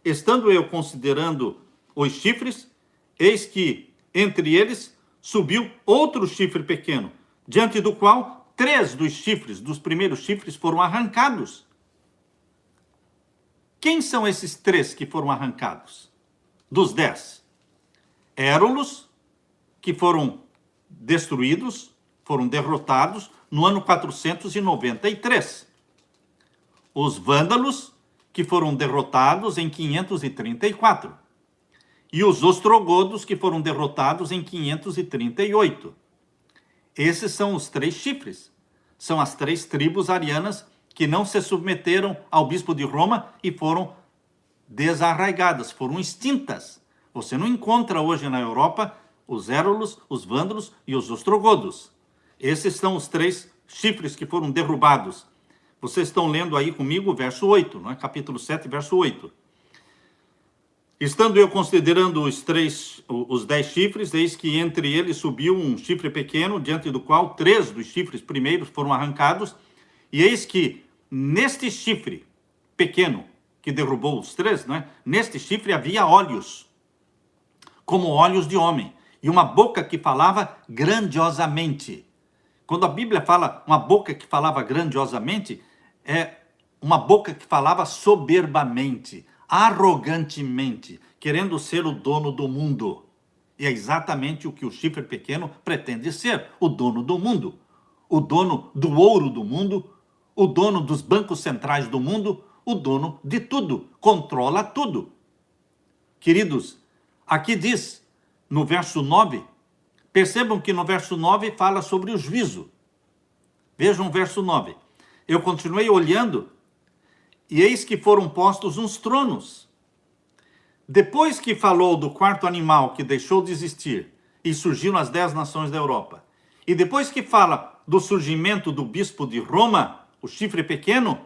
estando eu considerando os chifres, eis que entre eles subiu outro chifre pequeno, diante do qual 3 dos chifres, dos primeiros chifres, foram arrancados. Quem são esses 3 que foram arrancados? Dos 10. Érolos, que foram destruídos, foram derrotados no ano 493. Os vândalos, que foram derrotados em 534. E os ostrogodos, que foram derrotados em 538. Esses são os 3 chifres. São as 3 tribos arianas que não se submeteram ao bispo de Roma e foram desarraigadas, foram extintas. Você não encontra hoje na Europa os érolos, os vândalos e os ostrogodos. Esses são os 3 chifres que foram derrubados. Vocês estão lendo aí comigo o verso 8, não é? Capítulo 7, verso 8. Estando eu considerando os 10 chifres, eis que entre eles subiu um chifre pequeno, diante do qual 3 dos chifres primeiros foram arrancados, e eis que neste chifre pequeno, que derrubou os 3, não é? Neste chifre havia olhos, como olhos de homem, e uma boca que falava grandiosamente. Quando a Bíblia fala uma boca que falava grandiosamente, é uma boca que falava soberbamente, arrogantemente, querendo ser o dono do mundo. E é exatamente o que o chifre pequeno pretende ser, o dono do mundo, o dono do ouro do mundo, o dono dos bancos centrais do mundo, o dono de tudo, controla tudo. Queridos, aqui diz, no verso 9, percebam que no verso 9 fala sobre o juízo. Vejam o verso 9. Eu continuei olhando, e eis que foram postos uns tronos. Depois que falou do quarto animal que deixou de existir e surgiu nas 10 nações da Europa, e depois que fala do surgimento do bispo de Roma, o chifre pequeno,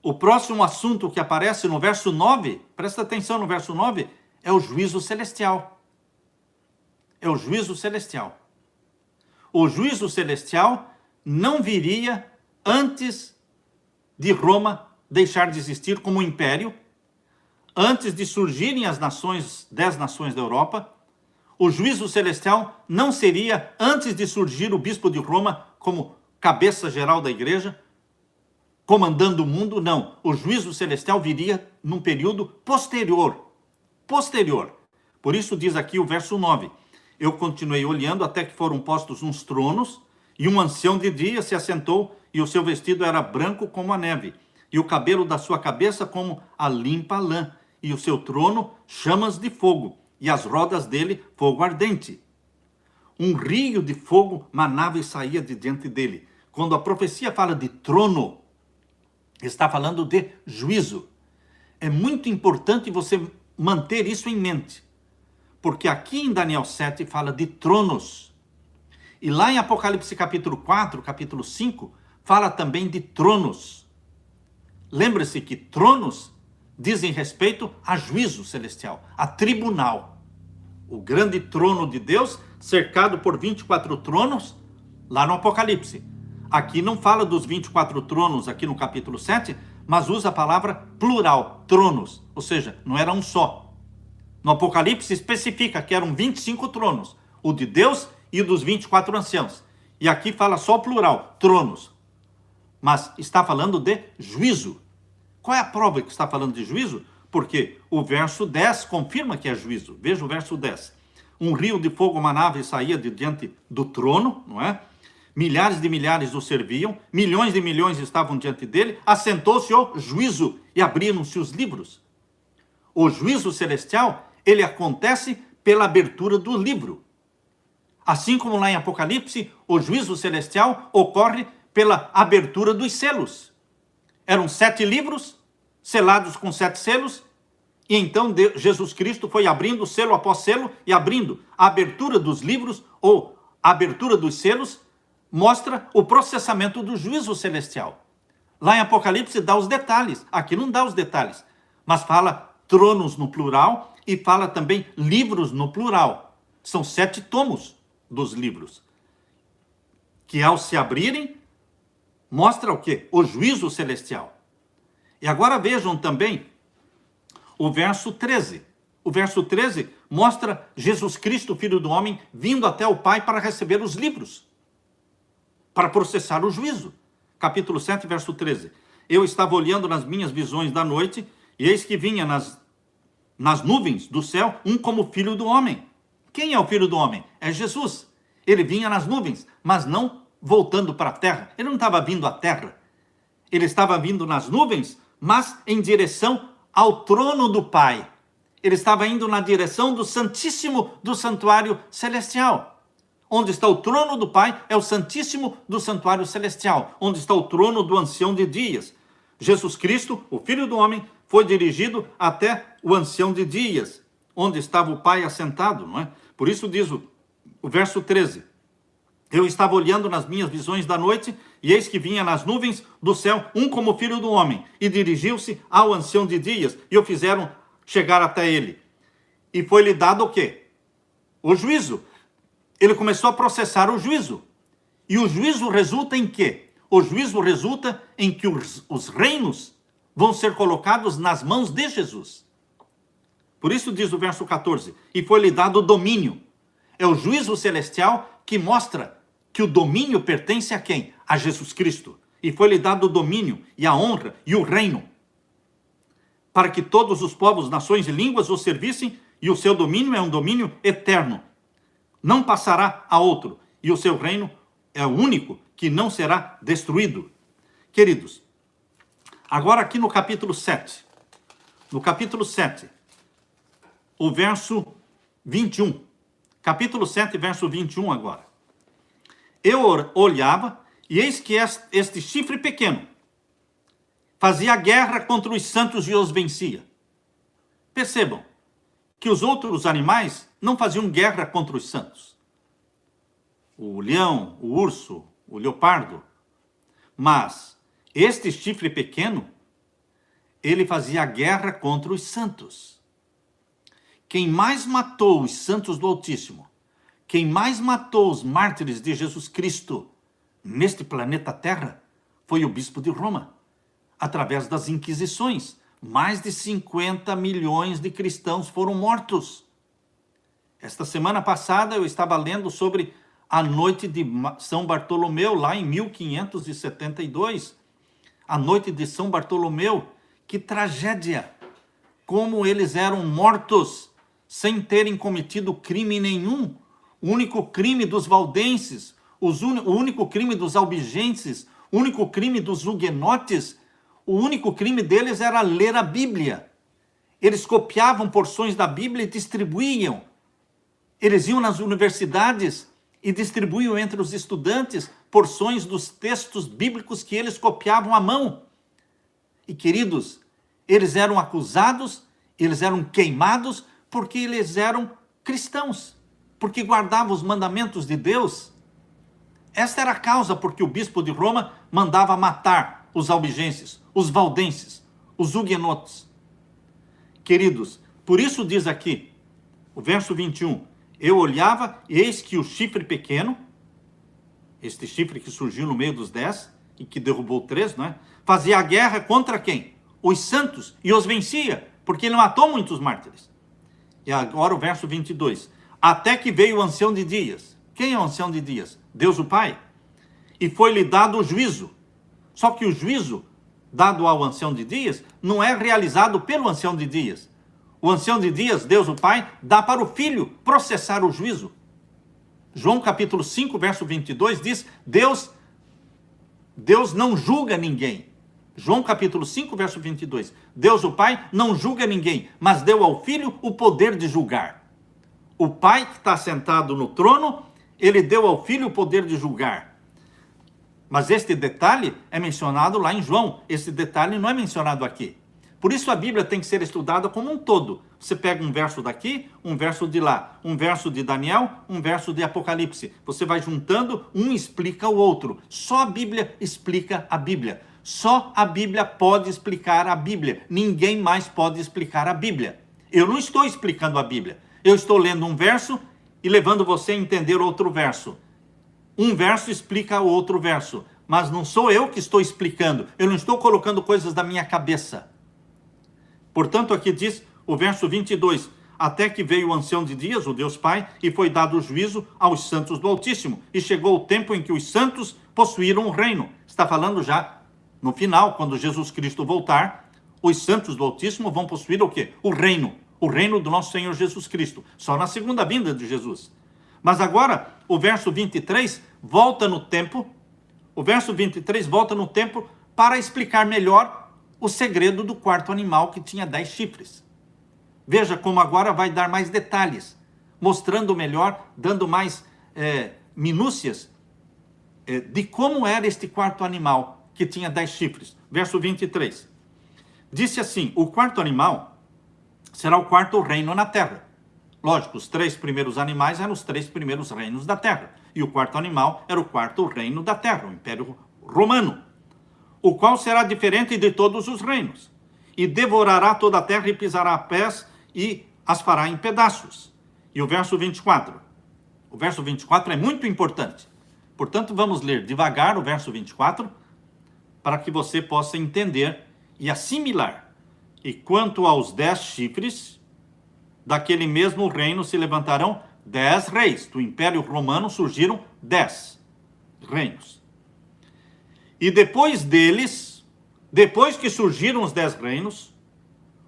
o próximo assunto que aparece no verso 9, presta atenção no verso 9, é o juízo celestial. É o juízo celestial. O juízo celestial não viria antes de Roma deixar de existir como império, antes de surgirem as nações, 10 nações da Europa. O juízo celestial não seria antes de surgir o bispo de Roma como cabeça geral da igreja, comandando o mundo, não. O juízo celestial viria num período posterior. Por isso diz aqui o verso 9. Eu continuei olhando até que foram postos uns tronos, e um ancião de dia se assentou, e o seu vestido era branco como a neve, e o cabelo da sua cabeça como a limpa lã, e o seu trono chamas de fogo, e as rodas dele fogo ardente. Um rio de fogo manava e saía de diante dele. Quando a profecia fala de trono, está falando de juízo. É muito importante você manter isso em mente, porque aqui em Daniel 7 fala de tronos. E lá em Apocalipse capítulo 4, capítulo 5, fala também de tronos. Lembre-se que tronos dizem respeito a juízo celestial, a tribunal. O grande trono de Deus, cercado por 24 tronos, lá no Apocalipse. Aqui não fala dos 24 tronos, aqui no capítulo 7, mas usa a palavra plural, tronos, ou seja, não era um só. No Apocalipse especifica que eram 25 tronos, o de Deus e o dos 24 anciãos. E aqui fala só plural, tronos. Mas está falando de juízo. Qual é a prova que está falando de juízo? Porque o verso 10 confirma que é juízo. Veja o verso 10. Um rio de fogo manava e saía de diante do trono, não é? Milhares de milhares o serviam, milhões de milhões estavam diante dele, assentou-se o juízo e abriram-se os livros. O juízo celestial, ele acontece pela abertura do livro. Assim como lá em Apocalipse, o juízo celestial ocorre pela abertura dos selos. Eram 7 livros, selados com 7 selos, e então Jesus Cristo foi abrindo selo após selo e abrindo. A abertura dos livros ou a abertura dos selos mostra o processamento do juízo celestial. Lá em Apocalipse dá os detalhes, aqui não dá os detalhes, mas fala tronos no plural e fala também livros no plural. São 7 tomos dos livros, que ao se abrirem, mostra o quê? O juízo celestial. E agora vejam também o verso 13. O verso 13 mostra Jesus Cristo, Filho do Homem, vindo até o Pai para receber os livros, para processar o juízo. Capítulo 7, verso 13. Eu estava olhando nas minhas visões da noite, e eis que vinha nas nuvens do céu um como Filho do Homem. Quem é o Filho do Homem? É Jesus. Ele vinha nas nuvens, mas não voltando para a terra. Ele não estava vindo à terra. Ele estava vindo nas nuvens, mas em direção ao trono do Pai. Ele estava indo na direção do Santíssimo do Santuário Celestial. Onde está o trono do Pai é o Santíssimo do Santuário Celestial. Onde está o trono do Ancião de Dias. Jesus Cristo, o Filho do Homem, foi dirigido até o Ancião de Dias, onde estava o Pai assentado, não é? Por isso diz o verso 13. Eu estava olhando nas minhas visões da noite, e eis que vinha nas nuvens do céu um como Filho do Homem, e dirigiu-se ao Ancião de Dias, e o fizeram chegar até ele. E foi-lhe dado o quê? O juízo. Ele começou a processar o juízo. E o juízo resulta em quê? O juízo resulta em que os reinos vão ser colocados nas mãos de Jesus. Por isso diz o verso 14, e foi-lhe dado o domínio. É o juízo celestial que mostra que o domínio pertence a quem? A Jesus Cristo. E foi-lhe dado o domínio e a honra e o reino, para que todos os povos, nações e línguas o servissem, e o seu domínio é um domínio eterno. Não passará a outro, e o seu reino é o único que não será destruído. Queridos, agora aqui no capítulo 7, o verso 21. Capítulo 7, verso 21 agora. Eu olhava, e eis que este chifre pequeno fazia guerra contra os santos e os vencia. Percebam que os outros animais não faziam guerra contra os santos. O leão, o urso, o leopardo. Mas este chifre pequeno, ele fazia guerra contra os santos. Quem mais matou os santos do Altíssimo, quem mais matou os mártires de Jesus Cristo neste planeta Terra, foi o bispo de Roma, através das inquisições. Mais de 50 milhões de cristãos foram mortos. Esta semana passada eu estava lendo sobre a noite de São Bartolomeu, lá em 1572. A noite de São Bartolomeu, que tragédia! Como eles eram mortos sem terem cometido crime nenhum. O único crime dos valdenses, o único crime dos albigenses, o único crime dos huguenotes, o único crime deles era ler a Bíblia. Eles copiavam porções da Bíblia e distribuíam. Eles iam nas universidades e distribuíam entre os estudantes porções dos textos bíblicos que eles copiavam à mão. E, queridos, eles eram acusados, eles eram queimados porque eles eram cristãos, porque guardavam os mandamentos de Deus. Esta era a causa porque o bispo de Roma mandava matar os albigenses, os valdenses, os huguenotes. Queridos, por isso diz aqui, o verso 21, eu olhava e eis que o chifre pequeno, este chifre que surgiu no meio dos 10 e que derrubou 3, não é? Fazia a guerra contra quem? Os santos, e os vencia, porque ele matou muitos mártires. E agora o verso 22. Até que veio o ancião de dias. Quem é o ancião de dias? Deus o Pai. E foi-lhe dado o juízo. Só que o juízo dado ao ancião de dias não é realizado pelo ancião de dias. O ancião de dias, Deus o Pai, dá para o Filho processar o juízo. João capítulo 5, verso 22 diz, Deus não julga ninguém. João capítulo 5, verso 22. Deus o Pai não julga ninguém, mas deu ao Filho o poder de julgar. O Pai que está sentado no trono, ele deu ao Filho o poder de julgar. Mas este detalhe é mencionado lá em João. Esse detalhe não é mencionado aqui. Por isso a Bíblia tem que ser estudada como um todo. Você pega um verso daqui, um verso de lá, um verso de Daniel, um verso de Apocalipse. Você vai juntando, um explica o outro. Só a Bíblia explica a Bíblia. Só a Bíblia pode explicar a Bíblia. Ninguém mais pode explicar a Bíblia. Eu não estou explicando a Bíblia. Eu estou lendo um verso e levando você a entender outro verso. Um verso explica o outro verso. Mas não sou eu que estou explicando. Eu não estou colocando coisas da minha cabeça. Portanto, aqui diz, O verso 22, até que veio o ancião de dias, o Deus Pai, e foi dado o juízo aos santos do Altíssimo. E chegou o tempo em que os santos possuíram o reino. Está falando já no final, quando Jesus Cristo voltar, os santos do Altíssimo vão possuir o quê? O reino do nosso Senhor Jesus Cristo. Só na segunda vinda de Jesus. Mas agora, o verso 23 volta no tempo. O verso 23 volta no tempo para explicar melhor o segredo do quarto animal que tinha 10 chifres. Veja como agora vai dar mais detalhes, mostrando melhor, dando mais minúcias de como era este quarto animal que tinha 10 chifres. Verso 23. Disse assim, o quarto animal será o quarto reino na terra. Lógico, os 3 primeiros animais eram os 3 primeiros reinos da terra. E o quarto animal era o quarto reino da terra, o Império Romano. O qual será diferente de todos os reinos. E devorará toda a terra e pisará a pés e as fará em pedaços. E o verso 24. O verso 24 é muito importante. Portanto, vamos ler devagar o verso 24, para que você possa entender e assimilar. E quanto aos 10 chifres, daquele mesmo reino se levantarão 10 reis. Do Império Romano surgiram 10 reinos. E depois deles, depois que surgiram os 10 reinos,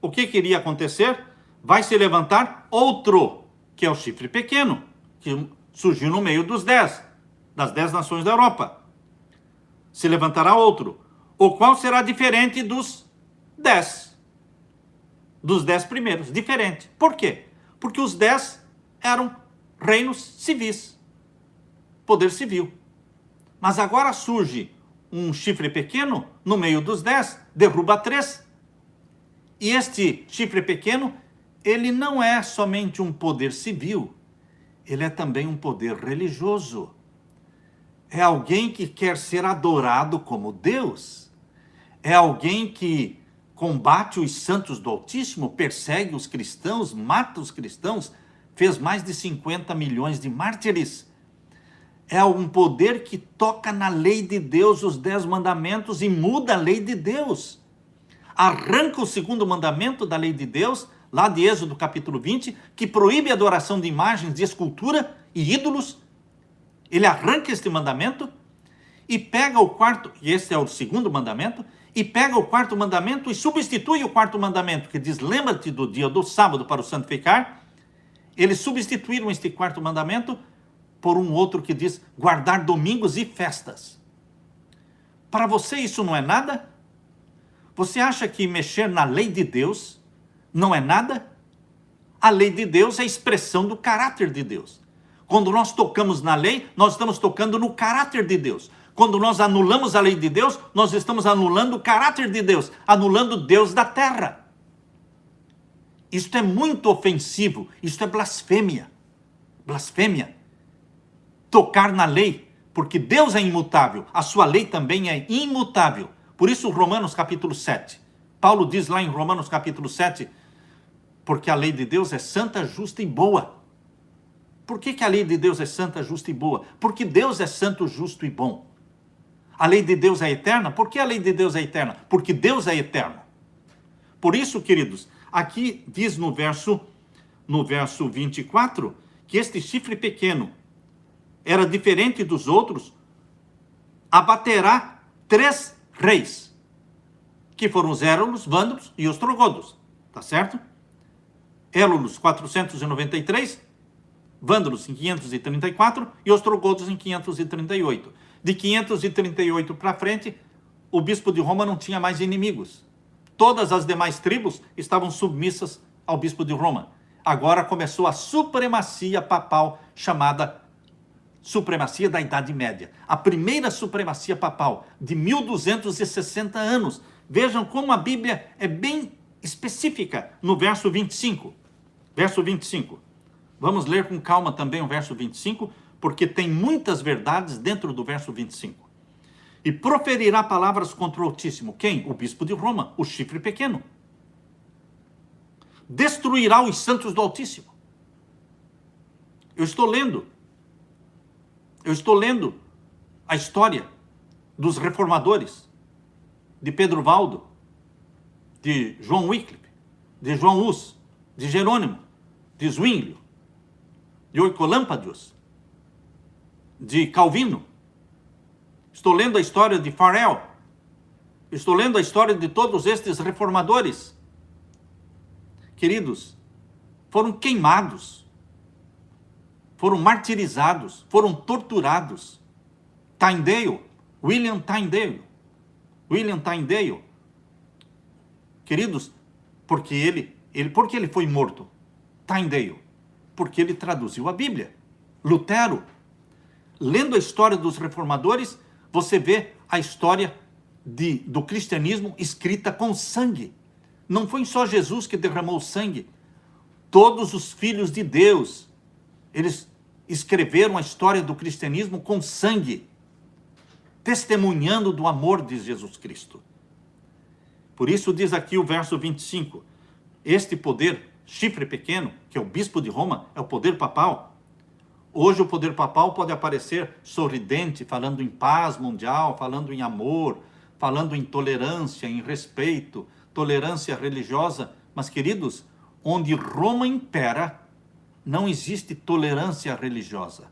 o que iria acontecer? Vai se levantar outro, que é o chifre pequeno, que surgiu no meio dos 10, das 10 nações da Europa. Se levantará outro, o qual será diferente dos 10. Dos 10 primeiros, diferente. Por quê? Porque os 10 eram reinos civis, poder civil. Mas agora surge um chifre pequeno no meio dos 10, derruba 3. E este chifre pequeno, ele não é somente um poder civil, ele é também um poder religioso. É alguém que quer ser adorado como Deus. É alguém que combate os santos do Altíssimo, persegue os cristãos, mata os cristãos, fez mais de 50 milhões de mártires. É um poder que toca na lei de Deus, os 10 mandamentos, e muda a lei de Deus. Arranca o segundo mandamento da lei de Deus, lá de Êxodo capítulo 20, que proíbe a adoração de imagens, de escultura e ídolos. Ele arranca este mandamento e pega o quarto, e esse é o segundo mandamento, e pega o quarto mandamento e substitui o quarto mandamento, que diz, lembra-te do dia do sábado para o santificar. Eles substituíram este quarto mandamento por um outro que diz, guardar domingos e festas. Para você isso não é nada? Você acha que mexer na lei de Deus não é nada? A lei de Deus é a expressão do caráter de Deus. Quando nós tocamos na lei, nós estamos tocando no caráter de Deus. Quando nós anulamos a lei de Deus, nós estamos anulando o caráter de Deus, anulando Deus da terra. Isto é muito ofensivo, isto é blasfêmia. Blasfêmia. Tocar na lei, porque Deus é imutável, a sua lei também é imutável. Por isso Romanos capítulo 7. Paulo diz lá em Romanos capítulo 7, porque a lei de Deus é santa, justa e boa. Por que a lei de Deus é santa, justa e boa? Porque Deus é santo, justo e bom. A lei de Deus é eterna? Por que a lei de Deus é eterna? Porque Deus é eterno. Por isso, queridos, aqui diz no verso 24, que este chifre pequeno era diferente dos outros, abaterá 3 reis, que foram os Érulos, Vândalos e Ostrogodos, tá certo? Érulos 493, Vândalos em 534 e Ostrogodos em 538. De 538 para frente, o bispo de Roma não tinha mais inimigos. Todas as demais tribos estavam submissas ao bispo de Roma. Agora começou a supremacia papal, chamada supremacia da Idade Média. A primeira supremacia papal, de 1260 anos. Vejam como a Bíblia é bem específica no verso 25. Verso 25. Vamos ler com calma também o verso 25, porque tem muitas verdades dentro do verso 25. E proferirá palavras contra o Altíssimo. Quem? O bispo de Roma, o chifre pequeno. Destruirá os santos do Altíssimo. Eu estou lendo a história dos reformadores, de Pedro Valdo, de João Wycliffe, de João Hus, de Jerônimo, de Zwinglio, de Oicolâmpadios, de Calvino. Estou lendo a história de Farel. Estou lendo a história de todos estes reformadores. Queridos, foram queimados, foram martirizados, foram torturados. William Tyndale. Queridos, porque ele foi morto? Tyndale, porque ele traduziu a Bíblia. Lutero, lendo a história dos reformadores, você vê a história do cristianismo escrita com sangue. Não foi só Jesus que derramou sangue. Todos os filhos de Deus, eles escreveram a história do cristianismo com sangue, testemunhando do amor de Jesus Cristo. Por isso diz aqui o verso 25, este poder, chifre pequeno, que é o bispo de Roma, é o poder papal. Hoje o poder papal pode aparecer sorridente, falando em paz mundial, falando em amor, falando em tolerância, em respeito, tolerância religiosa. Mas, queridos, onde Roma impera, não existe tolerância religiosa.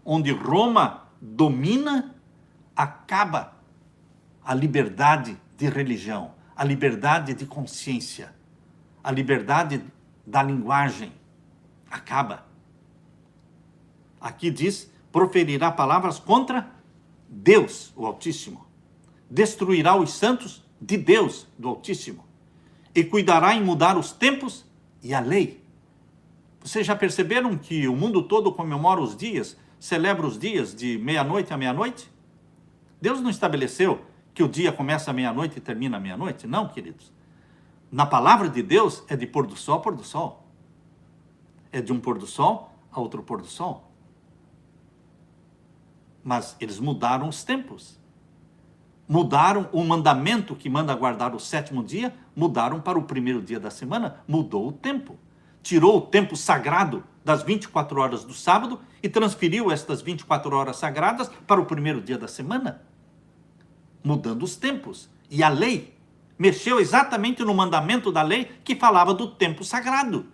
Onde Roma domina, acaba a liberdade de religião, a liberdade de consciência, a liberdade da linguagem. Acaba. Aqui diz, proferirá palavras contra Deus, o Altíssimo. Destruirá os santos de Deus, do Altíssimo. E cuidará em mudar os tempos e a lei. Vocês já perceberam que o mundo todo comemora os dias, celebra os dias de meia-noite a meia-noite? Deus não estabeleceu que o dia começa à meia-noite e termina à meia-noite? Não, queridos. Na palavra de Deus é de pôr do sol a pôr do sol. É de um pôr do sol a outro pôr do sol. Mas eles mudaram os tempos. Mudaram o mandamento que manda guardar o sétimo dia, mudaram para o primeiro dia da semana, mudou o tempo. Tirou o tempo sagrado das 24 horas do sábado e transferiu estas 24 horas sagradas para o primeiro dia da semana. Mudando os tempos. E a lei mexeu exatamente no mandamento da lei que falava do tempo sagrado.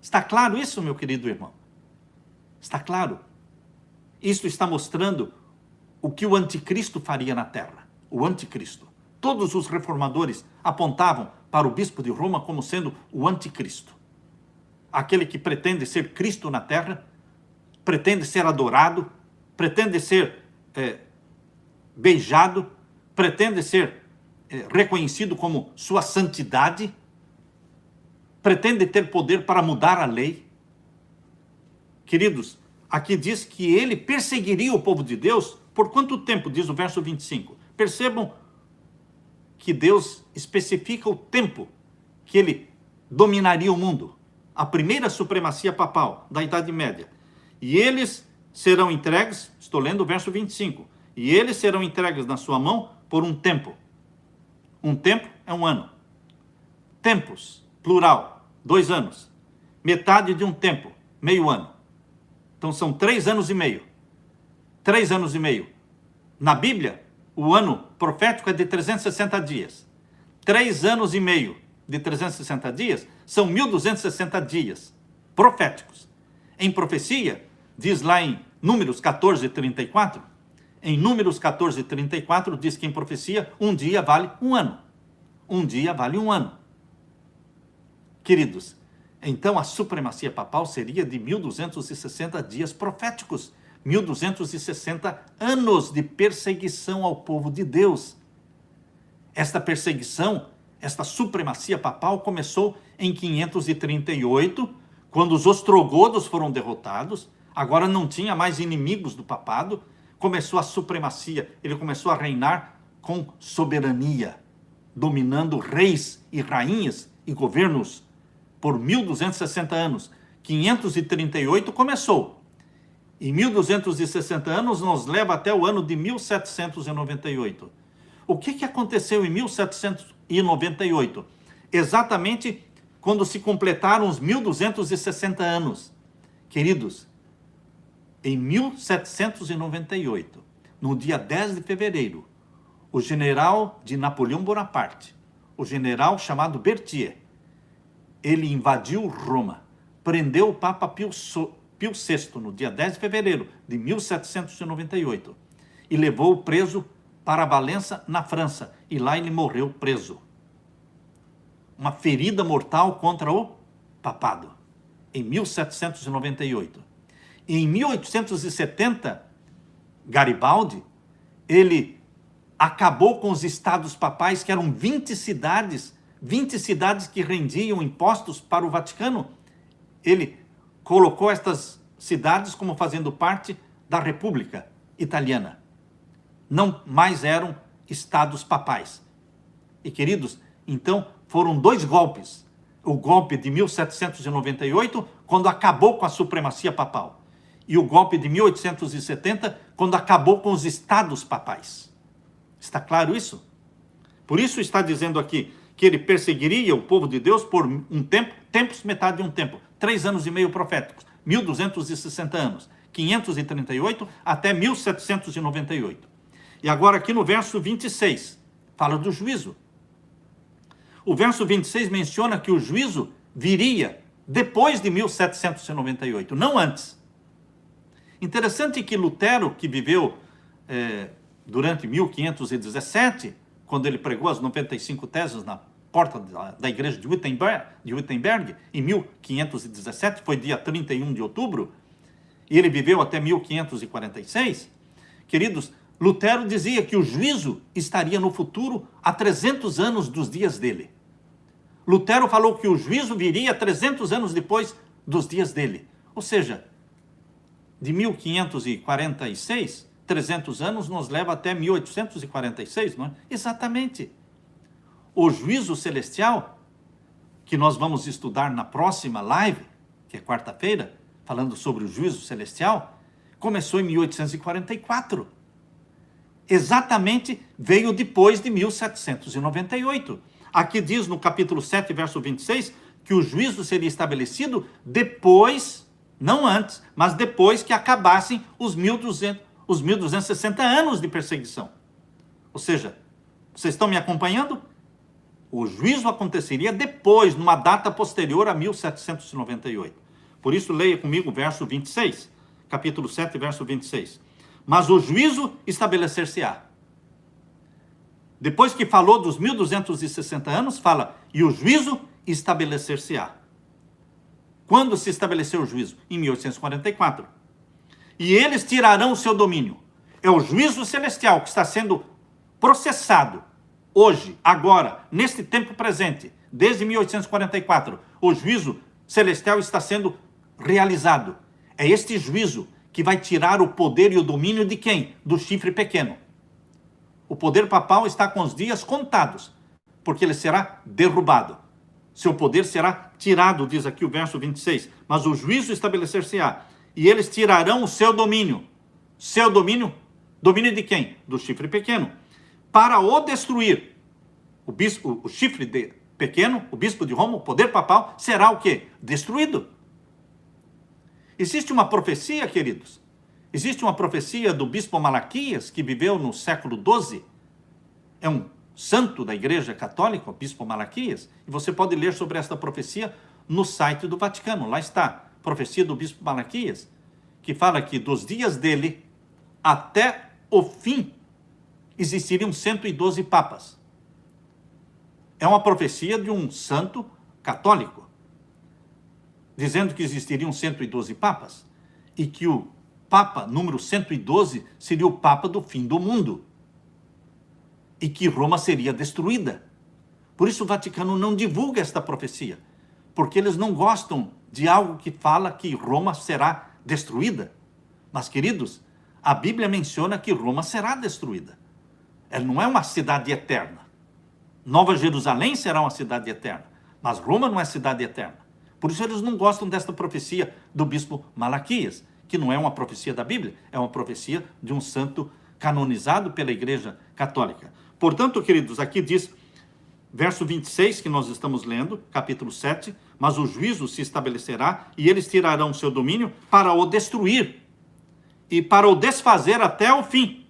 Está claro isso, meu querido irmão? Está claro? Isso está mostrando o que o anticristo faria na terra. O anticristo. Todos os reformadores apontavam para o bispo de Roma como sendo o anticristo. Aquele que pretende ser Cristo na terra, pretende ser adorado, pretende ser beijado, pretende ser reconhecido como sua santidade, pretende ter poder para mudar a lei. Queridos, aqui diz que ele perseguiria o povo de Deus por quanto tempo, diz o verso 25. Percebam que Deus especifica o tempo que ele dominaria o mundo. A primeira supremacia papal da Idade Média. E eles serão entregues, estou lendo o verso 25, e eles serão entregues na sua mão por um tempo. Um tempo é um ano. Tempos, plural, 2 anos. Metade de um tempo, meio ano. Então são 3 anos e meio. 3 anos e meio. Na Bíblia, o ano profético é de 360 dias. 3 anos e meio de 360 dias são 1260 dias proféticos. Em profecia, diz lá em Números 14:34, em Números 14:34 diz que em profecia um dia vale um ano. Um dia vale um ano. Queridos, então a supremacia papal seria de 1260 dias proféticos. 1260 anos de perseguição ao povo de Deus. Esta perseguição, esta supremacia papal começou em 538, quando os ostrogodos foram derrotados. Agora não tinha mais inimigos do papado. Começou a supremacia, ele começou a reinar com soberania, dominando reis e rainhas e governos por 1260 anos. 538 começou. E 1260 anos nos leva até o ano de 1798. O que aconteceu em 1798? Exatamente quando se completaram os 1260 anos. Queridos, em 1798, no dia 10 de fevereiro, o general de Napoleão Bonaparte, o general chamado Berthier, ele invadiu Roma, prendeu o Papa Pio VI no dia 10 de fevereiro de 1798 e levou-o preso para Valença, na França, e lá ele morreu preso. Uma ferida mortal contra o papado, em 1798. E em 1870, Garibaldi, ele acabou com os estados papais, que eram 20 cidades que rendiam impostos para o Vaticano. Ele colocou estas cidades como fazendo parte da República Italiana. Não mais eram estados papais. E, queridos, então foram dois golpes. O golpe de 1798, quando acabou com a supremacia papal. E o golpe de 1870, quando acabou com os estados papais. Está claro isso? Por isso está dizendo aqui que ele perseguiria o povo de Deus por um tempo, metade de um tempo, 3 anos e meio proféticos, 1260 anos, 538 até 1798. E agora aqui no verso 26, fala do juízo. O verso 26 menciona que o juízo viria depois de 1798, não antes. Interessante que Lutero, que viveu durante 1517, quando ele pregou as 95 teses na porta da igreja de Wittenberg, em 1517, foi dia 31 de outubro, e ele viveu até 1546, queridos, Lutero dizia que o juízo estaria no futuro há 300 anos dos dias dele. Lutero falou que o juízo viria 300 anos depois dos dias dele. Ou seja, de 1546, 300 anos nos leva até 1846, não é? Exatamente. O juízo celestial, que nós vamos estudar na próxima live, que é quarta-feira, falando sobre o juízo celestial, começou em 1844. Exatamente veio depois de 1798. Aqui diz no capítulo 7, verso 26, que o juízo seria estabelecido depois, não antes, mas depois que acabassem os 1260 anos de perseguição. Ou seja, vocês estão me acompanhando? O juízo aconteceria depois, numa data posterior a 1798. Por isso, leia comigo o verso 26, capítulo 7, verso 26. Mas o juízo estabelecer-se-á. Depois que falou dos 1260 anos, fala, e o juízo estabelecer-se-á. Quando se estabeleceu o juízo? Em 1844. E eles tirarão o seu domínio. É o juízo celestial que está sendo processado hoje, agora, neste tempo presente, desde 1844. O juízo celestial está sendo realizado. É este juízo que vai tirar o poder e o domínio de quem? Do chifre pequeno. O poder papal está com os dias contados, porque ele será derrubado. Seu poder será tirado, diz aqui o verso 26. Mas o juízo estabelecer-se-á, e eles tirarão o seu domínio. Seu domínio? Domínio de quem? Do chifre pequeno. Para o destruir. O chifre pequeno, o bispo de Roma, o poder papal, será o quê? Destruído. Existe uma profecia, queridos. Existe uma profecia do bispo Malaquias, que viveu no século XII. É um santo da Igreja Católica, o bispo Malaquias. E você pode ler sobre esta profecia no site do Vaticano. Lá está, profecia do bispo Malaquias, que fala que dos dias dele até o fim existiriam 112 papas. É uma profecia de um santo católico, dizendo que existiriam 112 papas e que o Papa número 112 seria o Papa do fim do mundo e que Roma seria destruída. Por isso o Vaticano não divulga esta profecia, porque eles não gostam de algo que fala que Roma será destruída. Mas, queridos, a Bíblia menciona que Roma será destruída. Ela não é uma cidade eterna. Nova Jerusalém será uma cidade eterna, mas Roma não é cidade eterna. Por isso eles não gostam desta profecia do bispo Malaquias, que não é uma profecia da Bíblia, é uma profecia de um santo canonizado pela Igreja Católica. Portanto, queridos, aqui diz, verso 26, que nós estamos lendo, capítulo 7, mas o juízo se estabelecerá e eles tirarão seu domínio para o destruir e para o desfazer até o fim.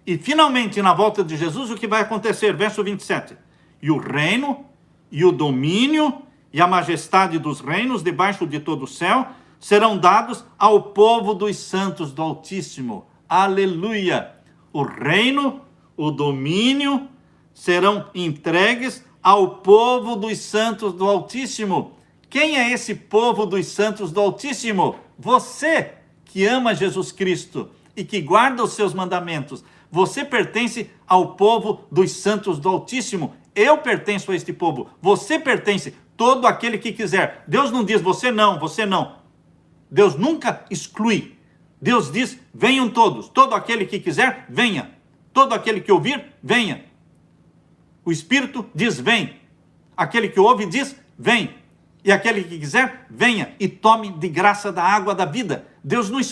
E finalmente, na volta de Jesus, o que vai acontecer? Verso 27. E o reino, e o domínio, e a majestade dos reinos debaixo de todo o céu serão dados ao povo dos santos do Altíssimo. Aleluia! O reino, o domínio serão entregues ao povo dos santos do Altíssimo. Quem é esse povo dos santos do Altíssimo? Você que ama Jesus Cristo e que guarda os seus mandamentos. Você pertence ao povo dos santos do Altíssimo. Eu pertenço a este povo. Você pertence, todo aquele que quiser. Deus não diz você não, você não. Deus nunca exclui. Deus diz, venham todos. Todo aquele que quiser, venha. Todo aquele que ouvir, venha. O Espírito diz, vem. Aquele que ouve diz, vem. E aquele que quiser, venha e tome de graça da água da vida. Deus não exclui.